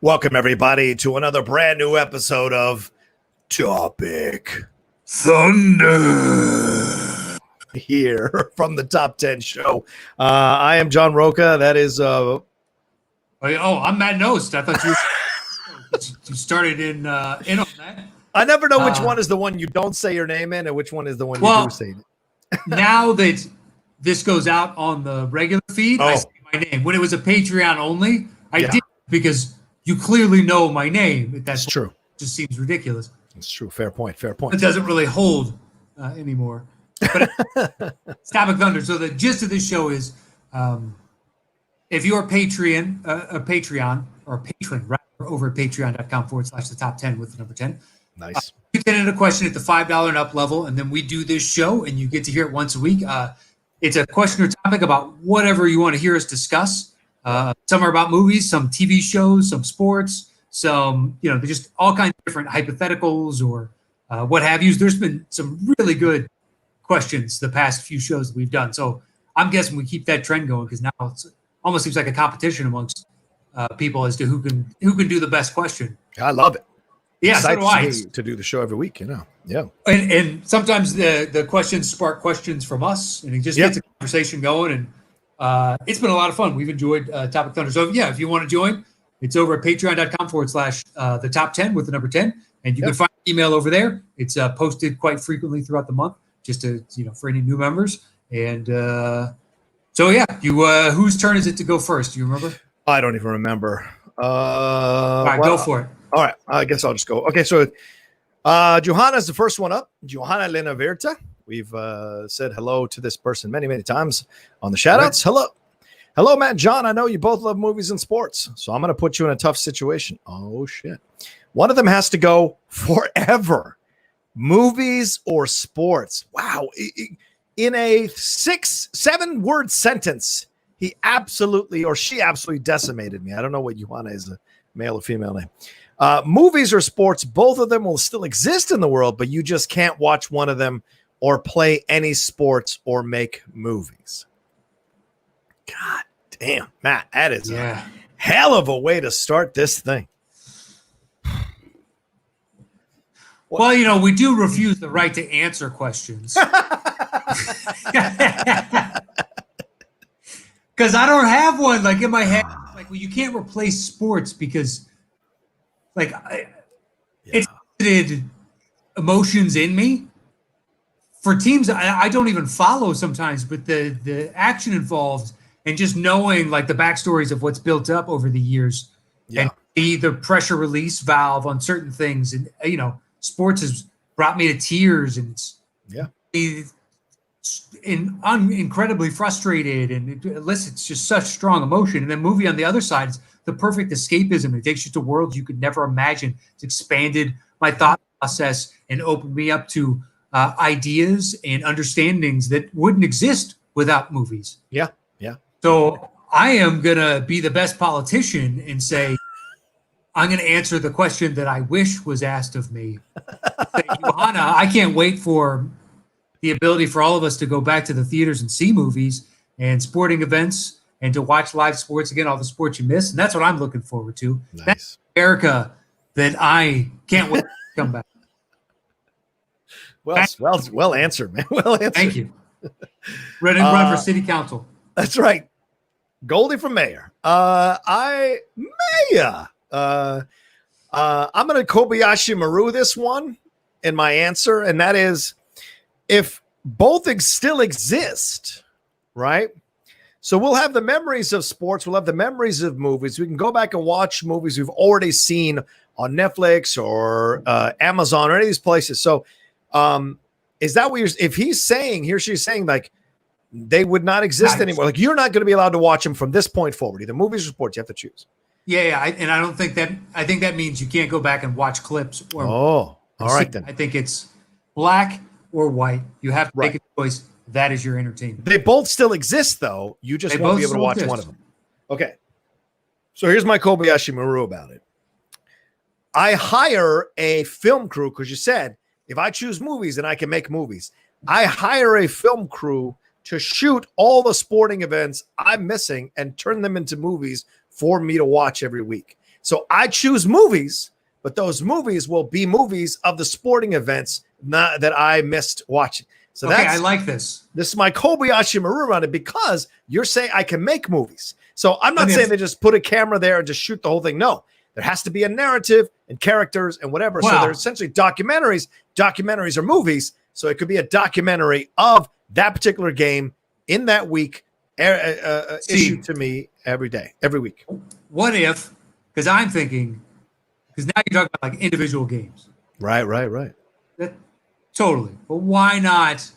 Welcome, everybody, to another brand new episode of Topic Thunder here from the Top 10 show. I am John Roca. That is... I'm Matt Nost. I thought you started in on that. I never know which one is the one you don't say your name in and which one is the one you do say. Now that this goes out on the regular feed, I say my name. When it was a Patreon only, I did because you clearly know my name. That's true. It just seems ridiculous. It's true. Fair point. Fair point. It doesn't really hold anymore. But it's Topic Thunder. So the gist of this show is, if you're a patron or a patron, right, over at patreon.com/the top 10 with the number 10. Nice. You get in a question at the $5 and up level, and then we do this show, and you get to hear it once a week. It's a question or topic about whatever you want to hear us discuss. Some are about movies, some TV shows, some sports, some, just all kinds of different hypotheticals or what have you. There's been some really good questions the past few shows that we've done. So I'm guessing we keep that trend going because now it almost seems like a competition amongst people as to who can do the best question. I love it. Yeah, so do I. To do the show every week, Yeah. And sometimes the questions spark questions from us, and it just gets a conversation going. And it's been a lot of fun. We've enjoyed Topic Thunder. So if you want to join, it's over at patreon.com/the top 10 with the number 10. And you can find an email over there. It's posted quite frequently throughout the month, just to, for any new members. And whose turn is it to go first? Do you remember? I don't even remember. All right, go for it. All right, I guess I'll just go. Okay, so Johanna is the first one up. Johanna Lena Verta. We've said hello to this person many, many times on the shoutouts. Right. Hello, Matt and John. I know you both love movies and sports, so I'm going to put you in a tough situation. Oh, shit. One of them has to go forever. Movies or sports. Wow. In a 7-word sentence, he absolutely or she absolutely decimated me. I don't know what Johanna is, a male or female name. Movies or sports, both of them will still exist in the world, but you just can't watch one of them or play any sports or make movies. God damn, Matt, that is a hell of a way to start this thing. Well, we do refuse the right to answer questions. Because I don't have one in my head. You can't replace sports because it's emotions in me for teams I don't even follow sometimes, but the action involved and just knowing the backstories of what's built up over the years and the pressure release valve on certain things. And, sports has brought me to tears and incredibly frustrated, and it elicits just such strong emotion. And then movie on the other side is the perfect escapism. It takes you to worlds you could never imagine. It's expanded my thought process and opened me up to ideas and understandings that wouldn't exist without movies. Yeah. So I am going to be the best politician and say, I'm going to answer the question that I wish was asked of me. Johanna, I can't wait for the ability for all of us to go back to the theaters and see movies and sporting events and to watch live sports again, all the sports you miss. And that's what I'm looking forward to. Nice. That's America that I can't wait to come back. Well answered, man. Well answered. Thank you. Run for city council. That's right. Goldie for mayor. I'm going to Kobayashi Maru this one in my answer, and that is if both still exist, right? So we'll have the memories of sports. We'll have the memories of movies. We can go back and watch movies we've already seen on Netflix or Amazon or any of these places. So is that what if he's saying, he or she's saying they would not exist anymore? You're not going to be allowed to watch them from this point forward, either movies or sports. You have to choose. And I don't think I think that means you can't go back and watch clips. All right then. I think it's black or white. You have to make a choice. That is your entertainment. They both still exist, though. You just won't be able to watch one of them. Okay. So here's my Kobayashi Maru about it. I hire a film crew because you said if I choose movies, then I can make movies. I hire a film crew to shoot all the sporting events I'm missing and turn them into movies for me to watch every week. So I choose movies, but those movies will be movies of the sporting events that I missed watching. So okay, I like this. This is my Kobayashi Maru on it, because you're saying I can make movies. So I'm not saying they just put a camera there and just shoot the whole thing. No, there has to be a narrative and characters and whatever. Wow. So they're essentially documentaries. Documentaries are movies. So it could be a documentary of that particular game in that week, issued to me every day, every week. What if, because I'm thinking, because now you're talking about like individual games. Right. Totally. But why not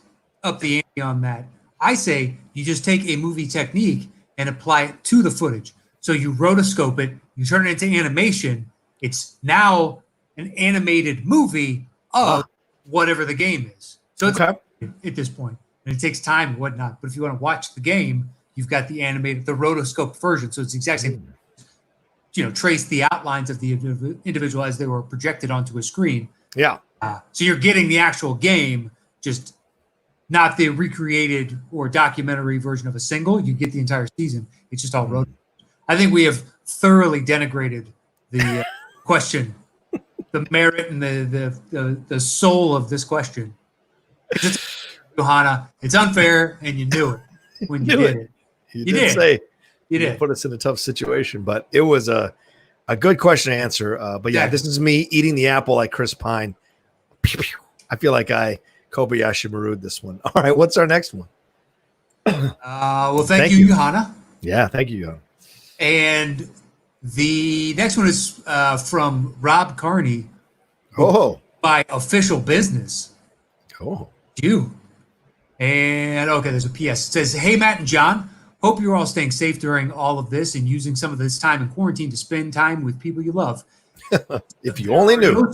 up the ante on that? I say you just take a movie technique and apply it to the footage. So you rotoscope it, you turn it into animation. It's now an animated movie of whatever the game is. So it's at this point. And it takes time and whatnot. But if you want to watch the game, you've got the rotoscope version. So it's exactly, trace the outlines of the individual as they were projected onto a screen. Yeah. So you're getting the actual game, just not the recreated or documentary version of a single. You get the entire season. It's just all road. I think we have thoroughly denigrated the question, the merit and the soul of this question. It's, Johanna, it's unfair, and you knew it when you did it. You did say you did put us in a tough situation, but it was a good question to answer. But this is me eating the apple like Chris Pine. I feel like I Kobayashi Maru'd this one. All right, what's our next one? Well, thank you, Johanna. Yeah, thank you, Johanna. And the next one is from Rob Carney. By Official Business. You. And there's a PS. It says, "Hey, Matt and John. Hope you're all staying safe during all of this and using some of this time in quarantine to spend time with people you love." If you only knew.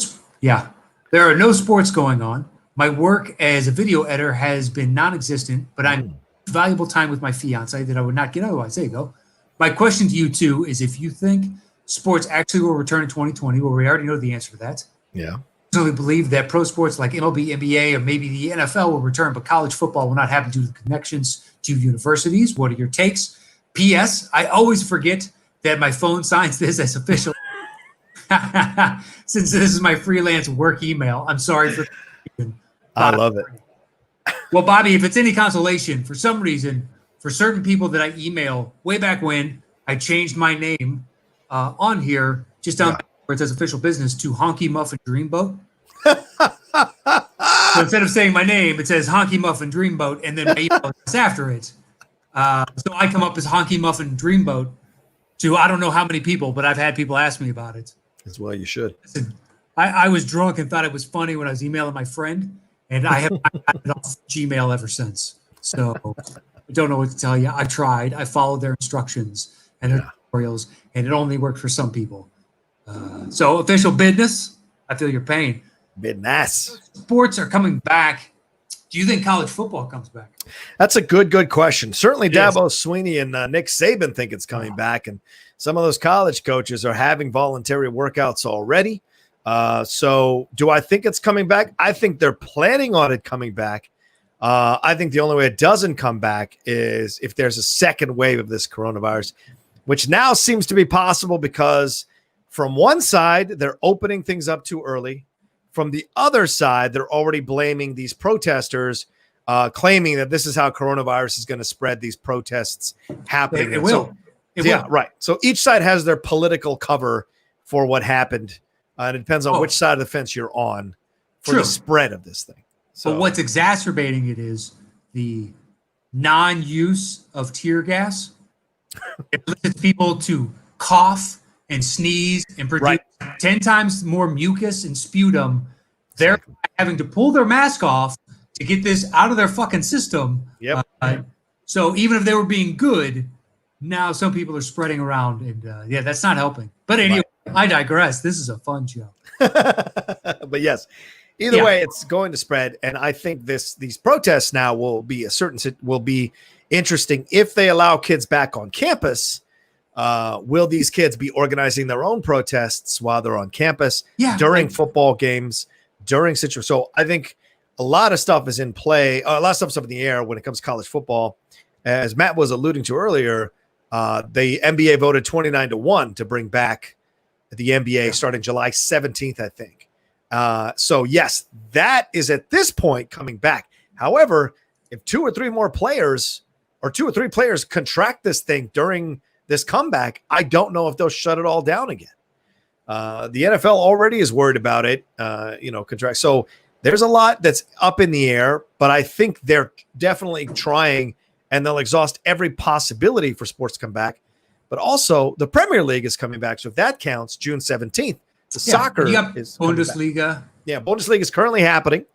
There are no sports going on. My work as a video editor has been non-existent, but I'm valuable time with my fiance that I would not get otherwise. There you go. My question to you two is if you think sports actually will return in 2020, well, we already know the answer to that. Yeah. I personally believe that pro sports like MLB, NBA, or maybe the NFL will return, but college football will not happen due to the connections to universities. What are your takes? P.S. I always forget that my phone signs this as official. Since this is my freelance work email, I'm sorry for. I love it. Well, Bobby, if it's any consolation, for some reason, for certain people that I email way back when, I changed my name on here just down where it says Official Business to Honky Muffin Dreamboat. So instead of saying my name, it says Honky Muffin Dreamboat, and then my email is after it. So I come up as Honky Muffin Dreamboat to I don't know how many people, but I've had people ask me about it. As well, you should. Listen, I was drunk and thought it was funny when I was emailing my friend, and I have not gotten it off Gmail ever since. So I don't know what to tell you. I tried. I followed their instructions and their tutorials, and it only worked for some people. So Official Business, I feel your pain. Business. Sports are coming back. Do you think college football comes back? That's a good question. Certainly Dabo Swinney and Nick Saban think it's coming back, and some of those college coaches are having voluntary workouts already. So do I think it's coming back? I think they're planning on it coming back. I think the only way it doesn't come back is if there's a second wave of this coronavirus, which now seems to be possible because from one side, they're opening things up too early. From the other side, they're already blaming these protesters, claiming that this is how coronavirus is going to spread, these protests happening. It will. Right. So each side has their political cover for what happened. And it depends on which side of the fence you're on for the spread of this thing. So but what's exacerbating it is the non-use of tear gas. It leads people to cough and sneeze and produce 10 times more mucus and sputum. They're having to pull their mask off to get this out of their fucking system. Yep. So even if they were being good, now some people are spreading around, and that's not helping. But anyway, I digress. This is a fun show. But yes, either way, it's going to spread, and I think these protests now will be interesting if they allow kids back on campus. Will these kids be organizing their own protests while they're on campus during football games, during situations? So I think a lot of stuff is in play. A lot of stuff's up in the air when it comes to college football. As Matt was alluding to earlier, the NBA voted 29-1 to bring back the NBA starting July 17th, I think. So yes, that is at this point coming back. However, if two or three players contract this thing during this comeback, I don't know if they'll shut it all down again. The NFL already is worried about it, contract. So there's a lot that's up in the air, but I think they're definitely trying, and they'll exhaust every possibility for sports to come back. But also the Premier League is coming back. So if that counts, June 17th, the soccer is Bundesliga. Yeah, Bundesliga is currently happening.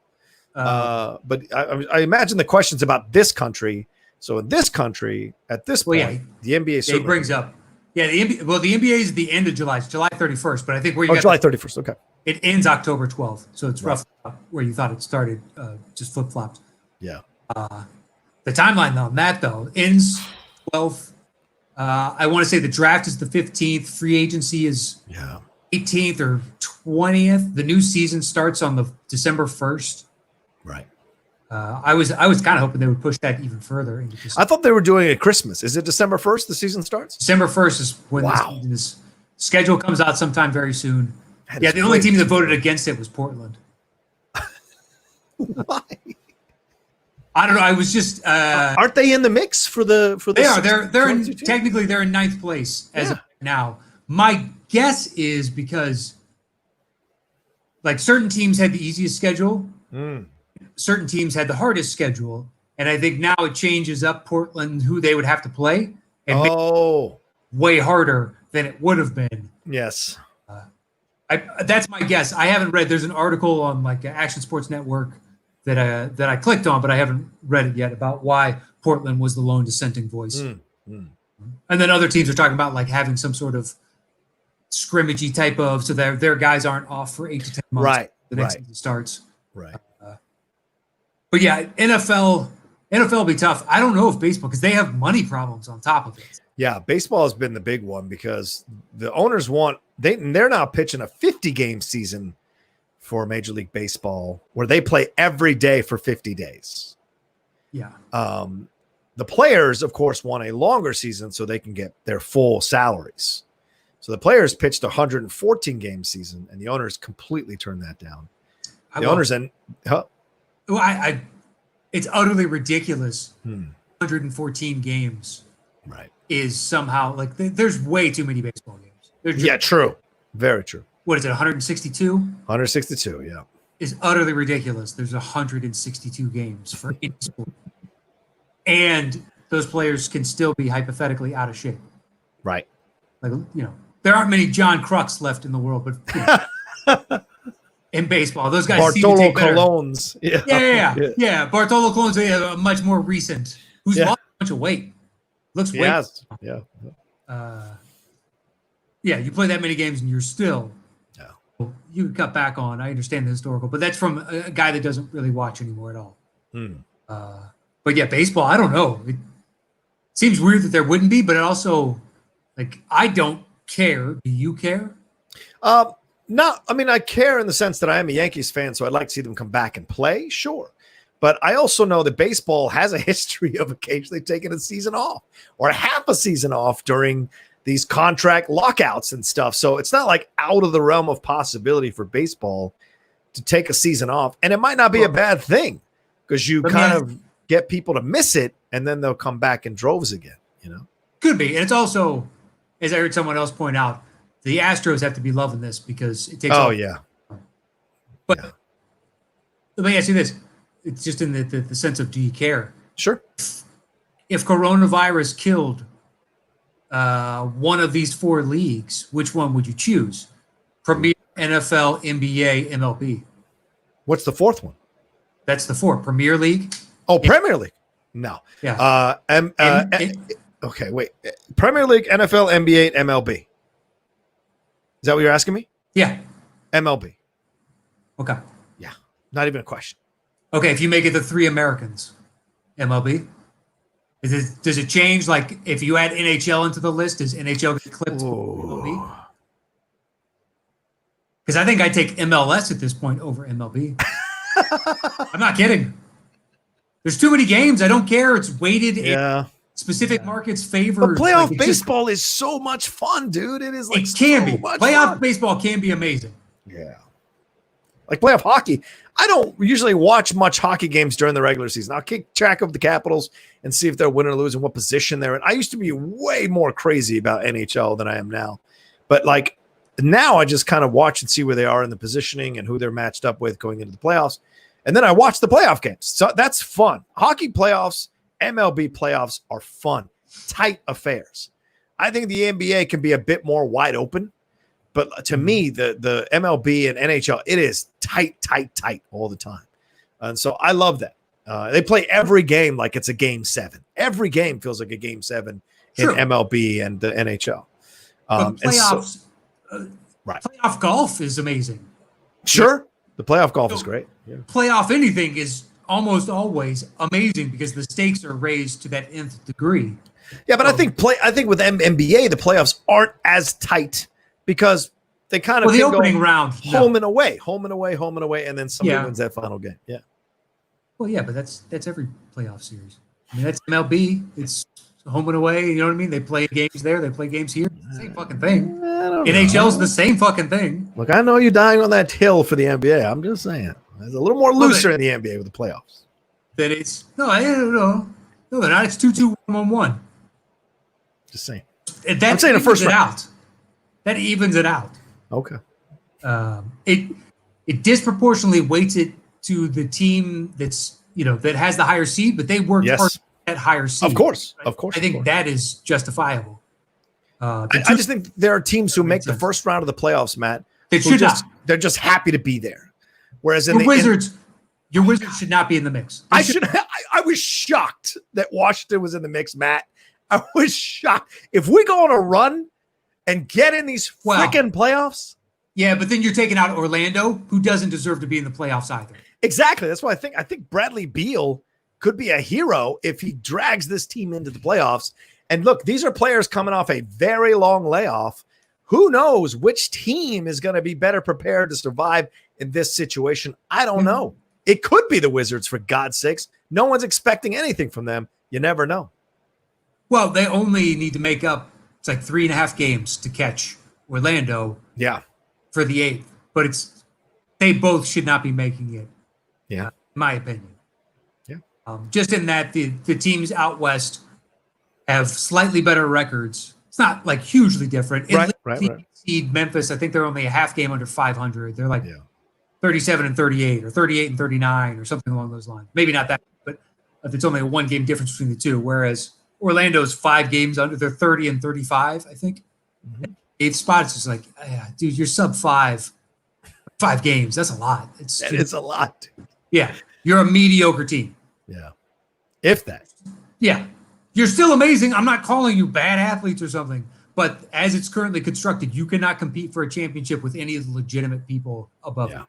But I imagine the question's about this country. So in this country, at this point, the NBA brings up. Yeah, the NBA is the end of July. It's July 31st, but I think July 31st. Okay. It ends October 12th, so it's roughly where you thought it started, just flip-flopped. Yeah. The timeline on that, though, ends 12th. I want to say the draft is the 15th. Free agency is 18th or 20th. The new season starts on the December 1st. Right. I was kind of hoping they would push that even further. I thought they were doing it Christmas. Is it December 1st the season starts? December 1st is when this schedule comes out sometime very soon. The only team that voted against it was Portland. Why? I don't know. I was just aren't they in the mix for the They are. Technically they're in ninth place as of now. My guess is because like certain teams had the easiest schedule. Certain teams had the hardest schedule, and I think now it changes up Portland who they would have to play and make it way harder than it would have been. Yes. That's my guess. I haven't read. There's an article on like Action Sports Network that I clicked on, but I haven't read it yet about why Portland was the lone dissenting voice. And then other teams are talking about like having some sort of scrimmagey type of so that their guys aren't off for 8 to 10 months. Right. The next season starts. Right. But yeah, NFL will be tough. I don't know if baseball, because they have money problems on top of it. Yeah, baseball has been the big one because the owners they're now pitching a 50-game season for Major League Baseball where they play every day for 50 days. Yeah. The players, of course, want a longer season so they can get their full salaries. So the players pitched a 114-game season, and the owners completely turned that down. It's utterly ridiculous. 114 games, right? Is somehow like there's way too many baseball games. True, very true. What is it? 162. 162, yeah. Is utterly ridiculous. There's 162 games for any sport, and those players can still be hypothetically out of shape. Right. Like there aren't many John Crooks left in the world, but. In baseball, those guys Bartolo Colons. Yeah. Bartolo Colons, a much more recent, who's lost a bunch of weight. Looks weight. Yeah. You play that many games and you're still. You can cut back on. I understand the historical, but that's from a guy that doesn't really watch anymore at all. But yeah, baseball. I don't know. It seems weird that there wouldn't be, but it also, like, I don't care. Do you care? No, I mean, I care in the sense that I am a Yankees fan, so I'd like to see them come back and play, sure. But I also know that baseball has a history of occasionally taking a season off or half a season off during these contract lockouts and stuff. So it's not like out of the realm of possibility for baseball to take a season off. And it might not be a bad thing because you kind of get people to miss it and then they'll come back in droves again, Could be. And it's also, as I heard someone else point out, the Astros have to be loving this because it takes. But let me ask you this: it's just in the sense of, do you care? Sure. If coronavirus killed one of these four leagues, which one would you choose? Premier, NFL, NBA, MLB. What's the fourth one? That's the four. Premier League. Oh, Premier League. No. Yeah. Okay, wait. Premier League, NFL, NBA, MLB. Is that what you're asking me? Yeah. MLB. Okay. Yeah. Not even a question. Okay. If you make it the three Americans, MLB. Does it change? Like if you add NHL into the list, does NHL get clipped? MLB? Because I think I'd take MLS at this point over MLB. I'm not kidding. There's too many games. I don't care. It's weighted. Yeah. specific markets favor. But playoff baseball is so much fun, dude. It is like it can so be. Much Playoff fun. baseball can be amazing. Yeah. Like playoff hockey. I don't usually watch much hockey games during the regular season. I'll keep track of the Capitals and see if they're winning or losing, what position they're in. I used to be way more crazy about NHL than I am now. But like now I just kind of watch and see where they are in the positioning and who they're matched up with going into the playoffs. And then I watch the playoff games. So that's fun. Hockey playoffs, MLB playoffs are fun, tight affairs. I think the NBA can be a bit more wide open. But to me, the MLB and NHL, it is tight all the time. And so I love that. They play every game like it's a game 7. Every game feels like a game 7 in MLB and the NHL. But playoffs, playoff golf is amazing. Sure. The playoff golf is great. Yeah. Playoff anything is almost always amazing because the stakes are raised to that nth degree. Yeah, but I think with NBA, the playoffs aren't as tight because they kind of the opening round, home and away, and then somebody wins that final game. Yeah. Well, yeah, but that's every playoff series. I mean, that's MLB. It's home and away. You know what I mean? They play games there. They play games here. Same fucking thing. NHL's the same fucking thing. Look, I know you're dying on that hill for the NBA. I'm just saying. It's a little more looser in the NBA with the playoffs. That it's I don't know. No, they're not. It's 2-2, 1-1. Just saying. I'm saying the first round. That evens it out. Okay. It disproportionately weights it to the team that's that has the higher seed, but they work hard at that higher seed. Of course. I think that is justifiable. I just think there are teams who make the first round of the playoffs, Matt. They're just happy to be there. Whereas your Wizards should not be in the mix. I was shocked that Washington was in the mix, Matt. I was shocked. If we go on a run and get in these freaking playoffs. Yeah, but then you're taking out Orlando, who doesn't deserve to be in the playoffs either. Exactly. That's why I think Bradley Beal could be a hero if he drags this team into the playoffs. And look, these are players coming off a very long layoff. Who knows which team is going to be better prepared to survive in this situation? I don't know. It could be the Wizards, for God's sakes. No one's expecting anything from them. You never know. Well, they only need to make up, it's like 3.5 games to catch Orlando. Yeah. For the 8th. But they both should not be making it. Yeah. In my opinion. Yeah. Just in that the teams out west have slightly better records. It's not like hugely different. Right. Seed Memphis, I think they're only a half game under 500. They're like 37-38 or 38-39 or something along those lines. Maybe not that, but it's only a 1 game difference between the two. Whereas Orlando's 5 games under. They're 30-35, I think. Mm-hmm. 8th spot, it's just like, dude, you're sub 5 games. That's a lot. It's a lot. Yeah. You're a mediocre team. Yeah. If that. Yeah. You're still amazing. I'm not calling you bad athletes or something, but as it's currently constructed, you cannot compete for a championship with any of the legitimate people above you.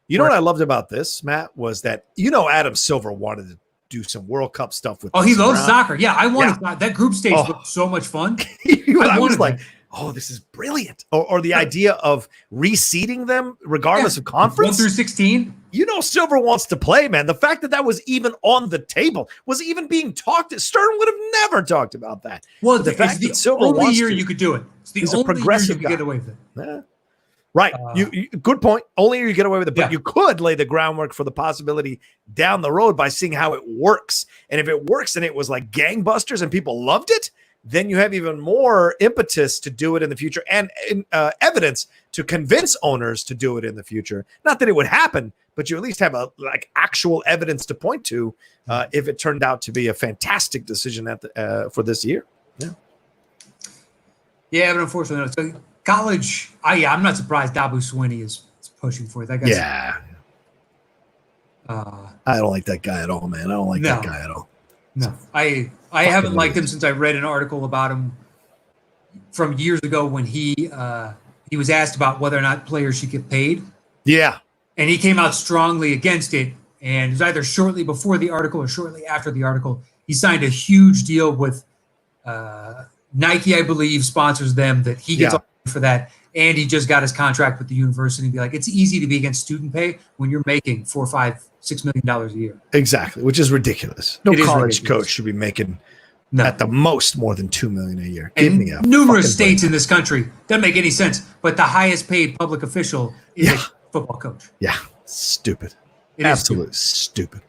You know what I loved about this, Matt, was that, Adam Silver wanted to do some World Cup stuff with he loves soccer. Yeah, I wanted that group stage looked so much fun. I was like, this is brilliant. Or the idea of reseeding them regardless of conference. 1 through 16. Silver wants to play, man. The fact that was even on the table, was even being talked. Stern would have never talked about that. Well, the fact that Silver only year you could do it. It's the only progressive year you could get away with it. Yeah. Right. You good point. Only you get away with it, but you could lay the groundwork for the possibility down the road by seeing how it works. And if it works and it was like gangbusters and people loved it, then you have even more impetus to do it in the future and evidence to convince owners to do it in the future. Not that it would happen, but you at least have actual evidence to point to if it turned out to be a fantastic decision for this year. Yeah, but unfortunately, so college. I'm not surprised Dabu Swinney is pushing for it. That guy's, I don't like that guy at all, man. I don't like that guy at all. No, I haven't liked him since I read an article about him from years ago when he was asked about whether or not players should get paid. Yeah. And he came out strongly against it. And it was either shortly before the article or shortly after the article. He signed a huge deal with Nike, I believe, sponsors them that he gets all for that. And he just got his contract with the university and be like, it's easy to be against student pay when you're making $4, $5, $6 million a year. Exactly, which is ridiculous. No college coach should be making No. At the most, more than $2 million a year. And Give me a numerous fucking states break. in this country. Doesn't make any sense. But the highest paid public official is a football coach. Yeah, stupid. It is Absolutely stupid.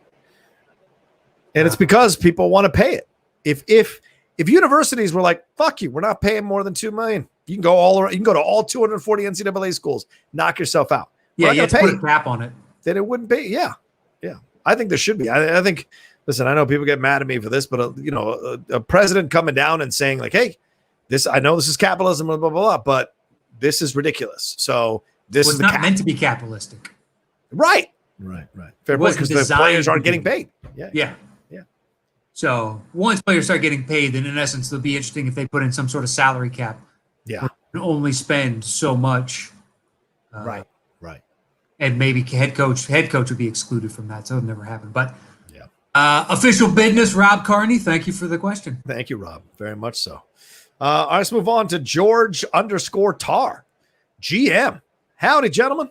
And it's because people want to pay it. If universities were like, fuck you, we're not paying more than $2 million. You can go all around, you can go to all 240 NCAA schools, knock yourself out. Yeah, you have to put a cap on it. Then it wouldn't be. Yeah. I think there should be. I think. Listen, I know people get mad at me for this, but a president coming down and saying like, "Hey, I know this is capitalism, blah blah blah, but this is ridiculous." So this is not meant to be capitalistic. Right. Fair point, because the players aren't getting paid. Yeah. So once players start getting paid, then in essence, it'll be interesting if they put in some sort of salary cap. Yeah. And only spend so much. Right. And maybe head coach would be excluded from that, so it'll never happen. But official business, Rob Carney. Thank you for the question. Thank you, Rob. Very much so. All right, let's move on to George_Tar. GM. Howdy, gentlemen.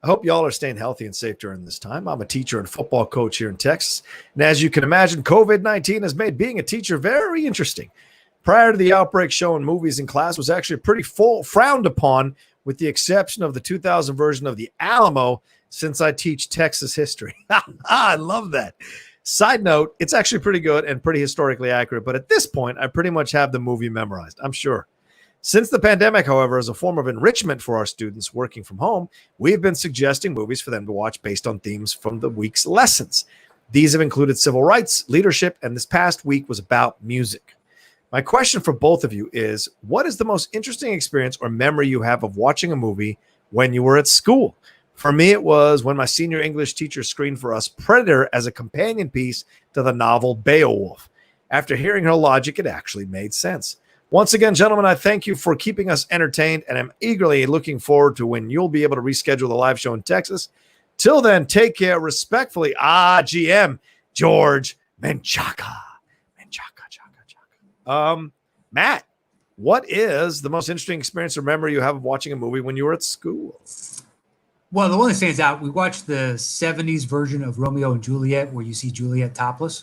I hope y'all are staying healthy and safe during this time. I'm a teacher and football coach here in Texas. And as you can imagine, COVID-19 has made being a teacher very interesting. Prior to the outbreak, showing movies in class was actually pretty frowned upon, with the exception of the 2000 version of The Alamo, since I teach Texas history. I love that. Side note, it's actually pretty good and pretty historically accurate, but at this point, I pretty much have the movie memorized, I'm sure. Since the pandemic, however, as a form of enrichment for our students working from home, we've been suggesting movies for them to watch based on themes from the week's lessons. These have included civil rights, leadership, and this past week was about music. My question for both of you is, what is the most interesting experience or memory you have of watching a movie when you were at school? For me, it was when my senior English teacher screened for us Predator as a companion piece to the novel Beowulf. After hearing her logic, it actually made sense. Once again, gentlemen, I thank you for keeping us entertained, and I'm eagerly looking forward to when you'll be able to reschedule the live show in Texas. Till then, take care. Respectfully, GM George Menchaca. Matt, what is the most interesting experience or memory you have of watching a movie when you were at school? Well, the one that stands out, we watched the 70s version of Romeo and Juliet, where you see Juliet topless.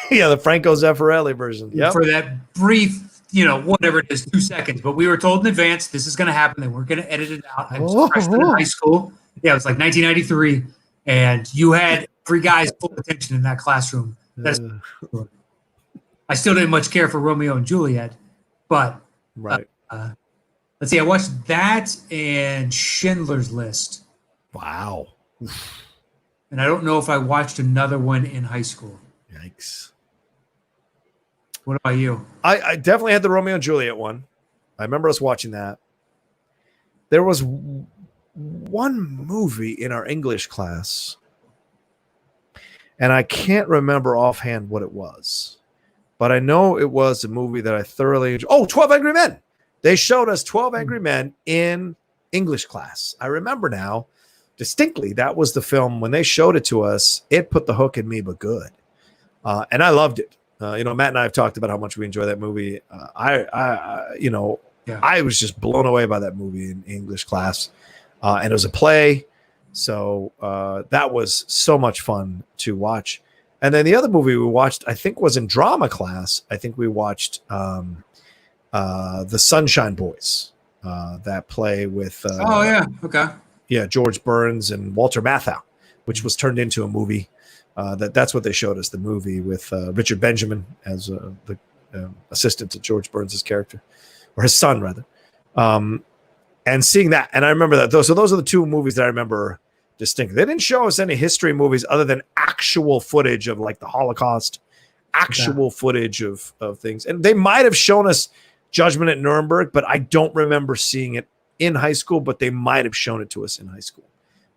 Yeah, the Franco Zeffirelli version. Yep. For that brief, whatever it is, 2 seconds. But we were told in advance this is going to happen. They weren't going to edit it out. I was a freshman in high school. Yeah, it was like 1993. And you had every guy's full attention in that classroom. I still didn't much care for Romeo and Juliet. But right. Let's see. I watched that and Schindler's List. Wow. And I don't know if I watched another one in high school. Yikes. What about you? I definitely had the Romeo and Juliet one. I remember us watching that. There was one movie in our English class, and I can't remember offhand what it was. But I know it was a movie that I thoroughly enjoyed. Oh, 12 Angry Men. They showed us 12 Angry Men in English class. I remember now distinctly that was the film. When they showed it to us, it put the hook in me, but good. And I loved it. Matt and I have talked about how much we enjoy that movie. I was just blown away by that movie in English class. And it was a play. So that was so much fun to watch. And then the other movie we watched, I think, was in drama class. I think we watched The Sunshine Boys, that play with George Burns and Walter Matthau, which was turned into a movie. That's what they showed us, the movie with Richard Benjamin as the assistant to George Burns' character, or his son rather. And seeing that, and I remember that. Those are the two movies that I remember distinctly. They didn't show us any history movies other than actual footage of like the Holocaust, footage of things. And they might have shown us Judgment at Nuremberg, but I don't remember seeing it in high school, but they might have shown it to us in high school.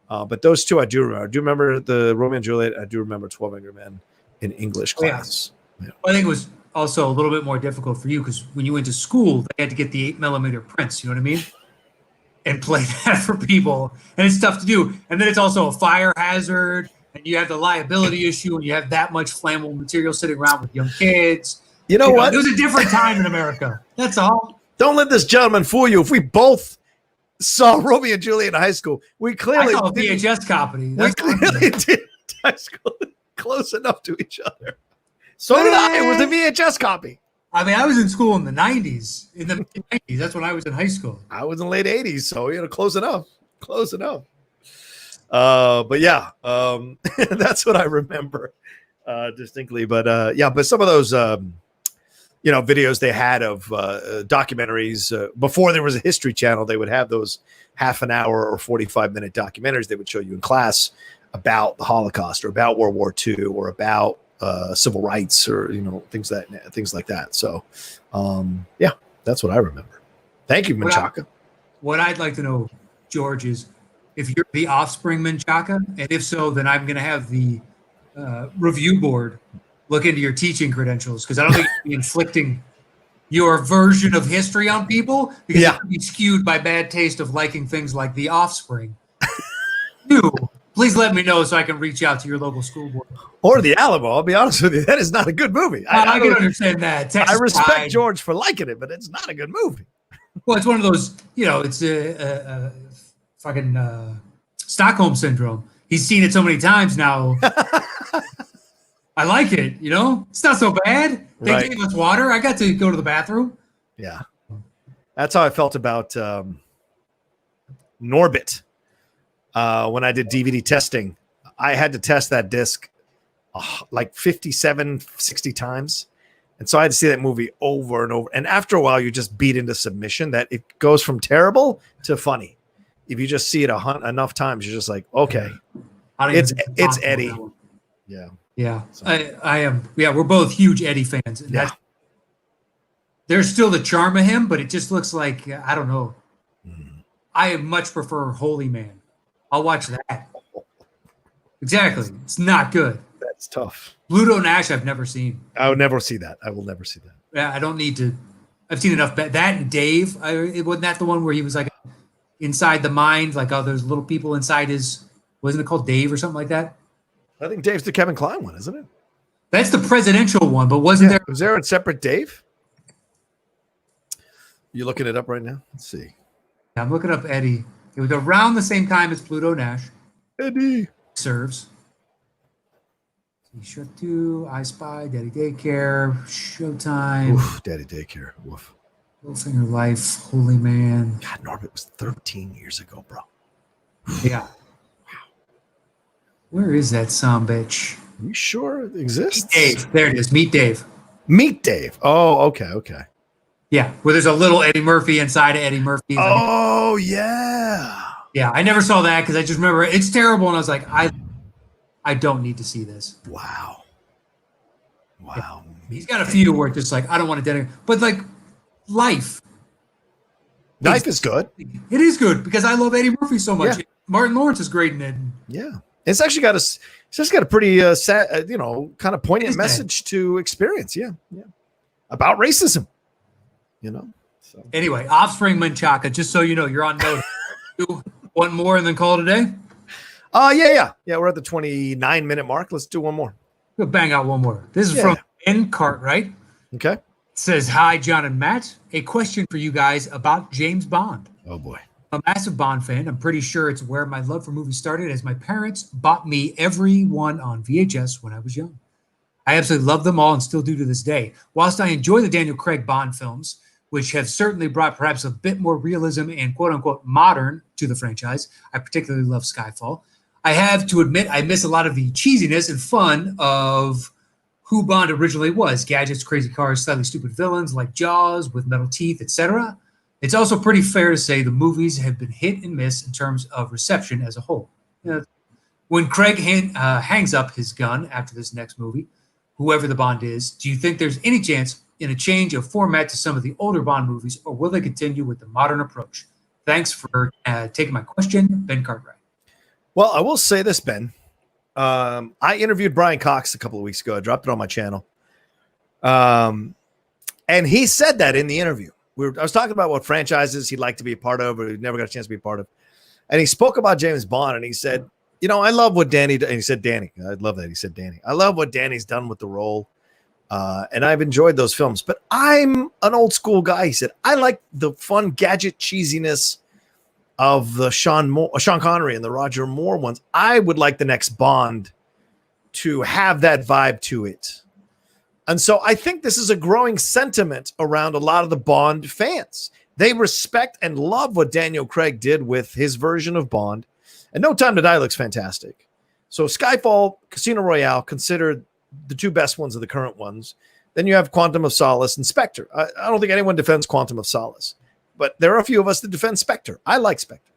But those two I do remember. I do remember the Romeo and Juliet. I do remember 12 Angry Men in English class. Yeah. Well, I think it was also a little bit more difficult for you because when you went to school, they had to get the 8mm prints, you know what I mean? And play that for people. And it's tough to do. And then it's also a fire hazard, and you have the liability issue, and you have that much flammable material sitting around with young kids. You know what? It was a different time in America. That's all. Don't let this gentleman fool you. If we both saw Romeo and Juliet in high school, we clearly I saw a VHS copy. We clearly did high school close enough to each other. So did I. It was a VHS copy. I mean, I was in school in the 90s. In the 90s, that's when I was in high school. I was in the late 80s, so close enough. Close enough. But yeah, that's what I remember distinctly. But yeah, but some of those videos they had of documentaries before there was a History Channel, they would have those half an hour or 45-minute documentaries they would show you in class about the Holocaust or about World War II or about civil rights or things like that. So yeah, that's what I remember. Thank you, Menchaca. What I'd like to know, George, is if you're the offspring Menchaca, and if so, then I'm going to have the review board look into your teaching credentials, because I don't think you'd be inflicting your version of history on people, because it would be skewed by bad taste of liking things like The Offspring. Please let me know so I can reach out to your local school board. Or The Alamo. I'll be honest with you. That is not a good movie. I can understand that. Texas I respect Pride. George for liking it, but it's not a good movie. Well, it's one of those, it's a fucking Stockholm Syndrome. He's seen it so many times now. I like it, It's not so bad. They gave us water. I got to go to the bathroom. Yeah. That's how I felt about Norbit. When I did DVD testing, I had to test that disc like 57, 60 times. And so I had to see that movie over and over. And after a while, you just beat into submission that it goes from terrible to funny. If you just see it enough times, you're just like, okay, it's Eddie. Yeah. Yeah. So. I am. Yeah. We're both huge Eddie fans. And there's still the charm of him, but it just looks like, I don't know. I much prefer Holy Man. I'll watch that. Exactly. It's not good. That's tough. Pluto Nash, I've never seen. I would never see that. I will never see that. Yeah, I don't need to. I've seen enough. That and Dave. Wasn't that the one where he was like inside the mind? Like, there's little people inside his. Wasn't it called Dave or something like that? I think Dave's the Kevin Kline one, isn't it? That's the presidential one, but wasn't there? Was there a separate Dave? You looking it up right now? Let's see. I'm looking up Eddie. It was around the same time as Pluto Nash. Eddie serves. Shrek 2, I Spy, Daddy Daycare, Showtime. Oof, Daddy Daycare. Woof. Littlefinger Life, Holy Man. God, Norbit was 13 years ago, bro. Yeah. Wow. Where is that sumbitch? Are you sure it exists? Meet Dave. There it is. Meet Dave. Meet Dave. Oh, okay. Yeah, where there's a little Eddie Murphy inside of Eddie Murphy. Oh, yeah. Yeah, I never saw that because I just remember it's terrible, and I was like, I don't need to see this. Wow. Yeah. He's got a few where it's just like, I don't want to dedicate, but like Life. Life is good. It is good because I love Eddie Murphy so much. Yeah. Martin Lawrence is great in it. Yeah. It's actually got a pretty sad, kind of poignant message to experience. Yeah. About racism. So. Anyway, Offspring Menchaca, just so you know, you're on note. One more and then call it a day? Yeah. We're at the 29-minute mark. Let's do one more. We'll bang out one more. This is from Ben Cartwright. Okay. It says, hi, John and Matt. A question for you guys about James Bond. Oh, boy. I'm a massive Bond fan. I'm pretty sure it's where my love for movies started, as my parents bought me every one on VHS when I was young. I absolutely love them all and still do to this day. Whilst I enjoy the Daniel Craig Bond films, which have certainly brought perhaps a bit more realism and quote-unquote modern to the franchise, I particularly love Skyfall. I have to admit I miss a lot of the cheesiness and fun of who Bond originally was. Gadgets, crazy cars, slightly stupid villains like Jaws with metal teeth, etc. It's also pretty fair to say the movies have been hit and miss in terms of reception as a whole. When Craig hangs up his gun after this next movie, whoever the Bond is, do you think there's any chance in a change of format to some of the older Bond movies, or will they continue with the modern approach? Thanks for taking my question, Ben Cartwright. Well, I will say this, Ben. I interviewed Brian Cox a couple of weeks ago. I dropped it on my channel. And he said that in the interview. I was talking about what franchises he'd like to be a part of, but he never got a chance to be a part of. And he spoke about James Bond, and he said, I love what Danny, and he said Danny. I love that. He said Danny. I love what Danny's done with the role. And I've enjoyed those films, but I'm an old school guy. He said, I like the fun gadget cheesiness of the Sean Connery and the Roger Moore ones. I would like the next Bond to have that vibe to it. And so I think this is a growing sentiment around a lot of the Bond fans. They respect and love what Daniel Craig did with his version of Bond. And No Time to Die looks fantastic. So Skyfall, Casino Royale, considered the two best ones of the current ones. Then you have Quantum of Solace and Spectre. I don't think anyone defends Quantum of Solace, but there are a few of us that defend Spectre. I like Spectre.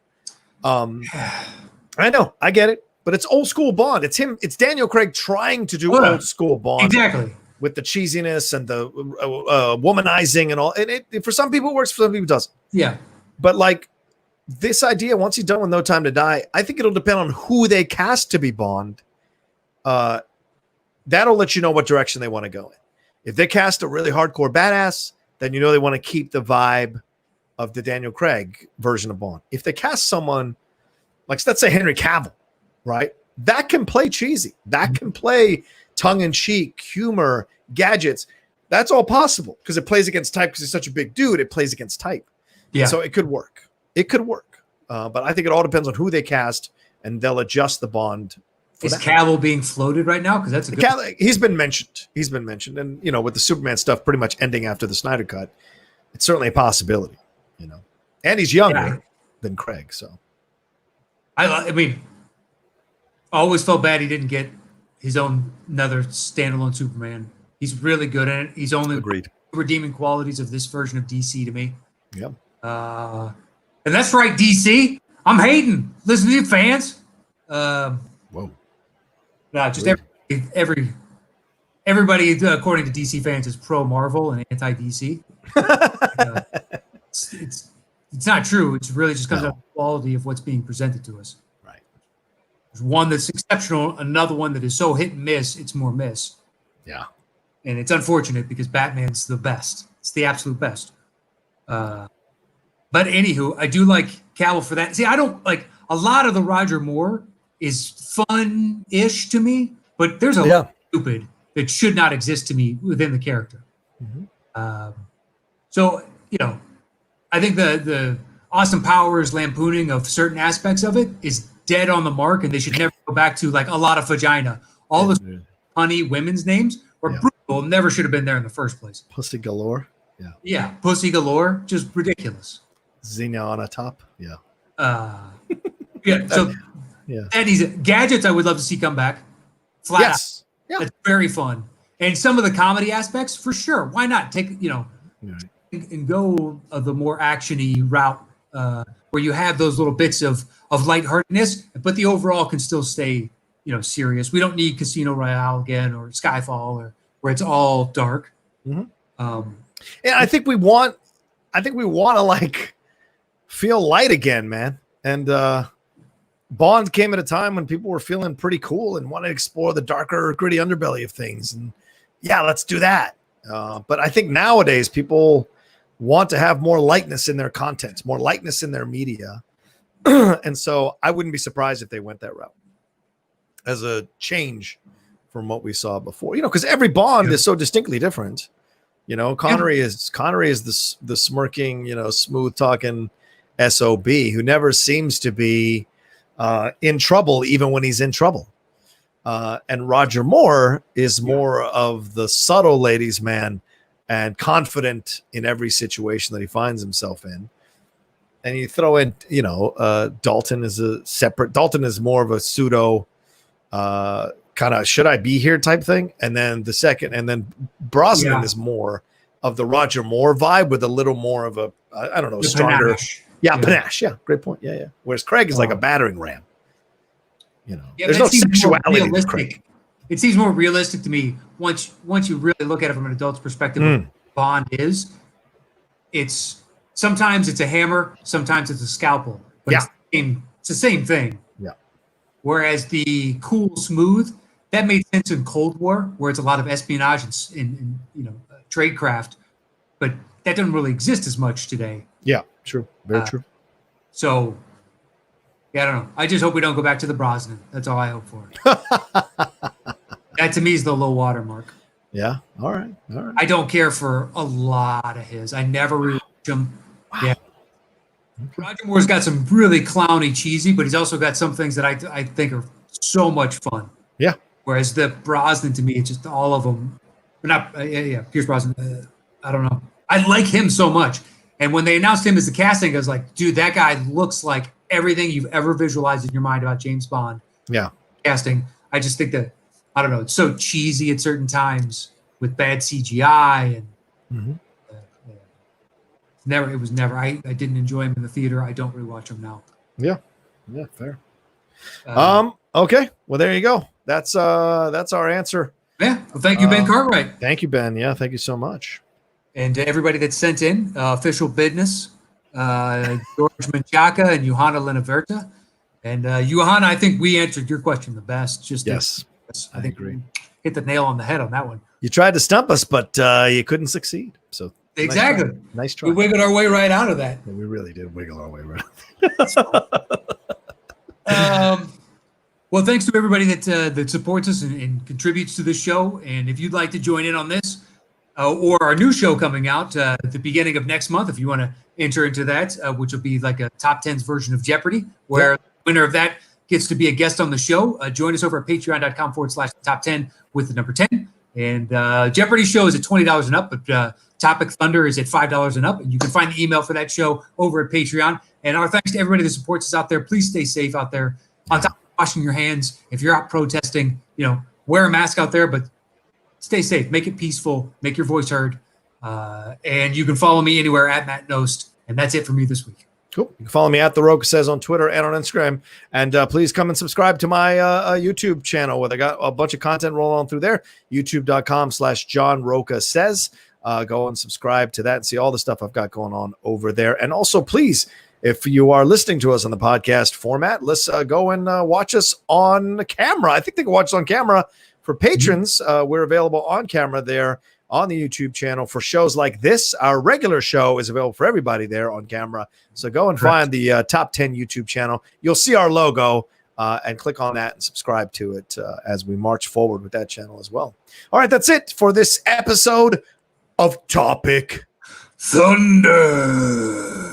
I know, I get it, but it's old school Bond. It's him. It's Daniel Craig trying to do old school Bond. Exactly. With the cheesiness and the womanizing and all. And it, for some people it works, for some people it doesn't. Yeah. But like this idea, once he's done with No Time to Die, I think it'll depend on who they cast to be Bond. That'll let you know what direction they want to go in. If they cast a really hardcore badass, then you know they want to keep the vibe of the Daniel Craig version of Bond. If they cast someone like, let's say Henry Cavill, right? That can play cheesy. That can play tongue-in-cheek, humor, gadgets. That's all possible because it plays against type because he's such a big dude. It plays against type. Yeah. So it could work. It could work. But I think it all depends on who they cast, and they'll adjust the Bond. Is Cavill being floated right now? Because that's a good. He's been mentioned. He's been mentioned, and you know, with the Superman stuff pretty much ending after the Snyder Cut, it's certainly a possibility. You know, and he's younger than Craig, so. I mean, I always felt bad he didn't get his own another standalone Superman. He's really good at it. He's only agreed redeeming qualities of this version of DC to me. Yeah. And that's right, DC. I'm hating. Listen to you, fans. Whoa. No, just everybody, according to DC fans, is pro Marvel and anti DC. It's not true. It's really just comes out of the quality of what's being presented to us. Right. There's one that's exceptional, another one that is so hit and miss, it's more miss. Yeah. And it's unfortunate because Batman's the best. It's the absolute best. But anywho, I do like Cavill for that. See, I don't like a lot of the Roger Moore is fun-ish to me, but there's a lot of stupid that should not exist to me within the character. Mm-hmm. So, you know, I think the Austin Powers lampooning of certain aspects of it is dead on the mark, and they should never go back to like a lot of vagina. All the honey women's names were brutal, never should have been there in the first place. Pussy galore. Yeah. Yeah, pussy galore, just ridiculous. Xena on a top. Yeah. So Eddie's gadgets I would love to see come back. Flat out. Yeah. That's very fun. And some of the comedy aspects, for sure. Why not take, you know, and go the more action-y route where you have those little bits of lightheartedness, but the overall can still stay, you know, serious. We don't need Casino Royale again or Skyfall or where it's all dark. Mm-hmm. And I think we want to like feel light again, man. And Bond came at a time when people were feeling pretty cool and wanted to explore the darker, gritty underbelly of things. And yeah, let's do that. But I think nowadays people want to have more lightness in their content, more lightness in their media. And so I wouldn't be surprised if they went that route as a change from what we saw before, you know, because every Bond is so distinctly different. You know, Connery is the smirking, you know, smooth talking SOB who never seems to be in trouble, even when he's in trouble. And Roger Moore is more of the subtle ladies' man and confident in every situation that he finds himself in. And you throw in, you know, Dalton is more of a pseudo kind of should I be here type thing. And then Brosnan is more of the Roger Moore vibe with a little more of a, I don't know, stronger. Panache. Panache. Yeah, great point. Yeah. Whereas Craig is like a battering ram. You know, there's no sexuality with Craig. It seems more realistic to me once you really look at it from an adult's perspective. Bond is, it's sometimes it's a hammer, sometimes it's a scalpel, but it's the same thing. Yeah. Whereas the cool, smooth, that made sense in Cold War, where it's a lot of espionage and you know, tradecraft, but that doesn't really exist as much today. Yeah, true, very true. So. Yeah, I don't know. I just hope we don't go back to the Brosnan. That's all I hope for. That to me is the low water mark. Yeah. All right. I don't care for a lot of his. I never rewatch him. Wow. Yeah. Okay. Roger Moore's got some really clowny, cheesy, but he's also got some things that I think are so much fun. Yeah. Whereas the Brosnan to me, it's just all of them not Pierce Brosnan. I don't know. I like him so much. And when they announced him as the casting, I was like, dude, that guy looks like everything you've ever visualized in your mind about James Bond. Yeah. Casting. I just think that, I don't know, it's so cheesy at certain times with bad CGI. And it was never, I didn't enjoy him in the theater. I don't rewatch him now. Yeah. Yeah, fair. Okay. Well, there you go. That's our answer. Yeah. Well, thank you, Ben Cartwright. Thank you, Ben. Yeah, thank you so much. And to everybody that sent in official business, George Menchaca and Johanna Lenaverta. And Johanna, I think we answered your question the best. Yes, I think agree. Hit the nail on the head on that one. You tried to stump us, but you couldn't succeed. So exactly. Nice try. We wiggled our way right out of that. Yeah, we really did wiggle our way right. Well, thanks to everybody that supports us and contributes to this show. And if you'd like to join in on this, or our new show coming out at the beginning of next month, if you want to enter into that, which will be like a top 10s version of Jeopardy, where the winner of that gets to be a guest on the show. Join us over at patreon.com/top 10 with the number 10. And Jeopardy show is at $20 and up, but Topic Thunder is at $5 and up. And you can find the email for that show over at Patreon. And our thanks to everybody that supports us out there. Please stay safe out there. On top of washing your hands, if you're out protesting, wear a mask out there, but stay safe. Make it peaceful. Make your voice heard. And you can follow me anywhere at Matt Nost. And that's it for me this week. Cool. You can follow me at The Roca Says on Twitter and on Instagram. And please come and subscribe to my YouTube channel where I got a bunch of content rolling on through there. YouTube.com/John Roca Says. Go and subscribe to that and see all the stuff I've got going on over there. And also, please, if you are listening to us on the podcast format, let's go and watch us on camera. I think they can watch us on camera. For patrons, we're available on camera there on the YouTube channel for shows like this. Our regular show is available for everybody there on camera. So go and find the Top 10 YouTube channel. You'll see our logo and click on that and subscribe to it as we march forward with that channel as well. All right, that's it for this episode of Topic Thunder.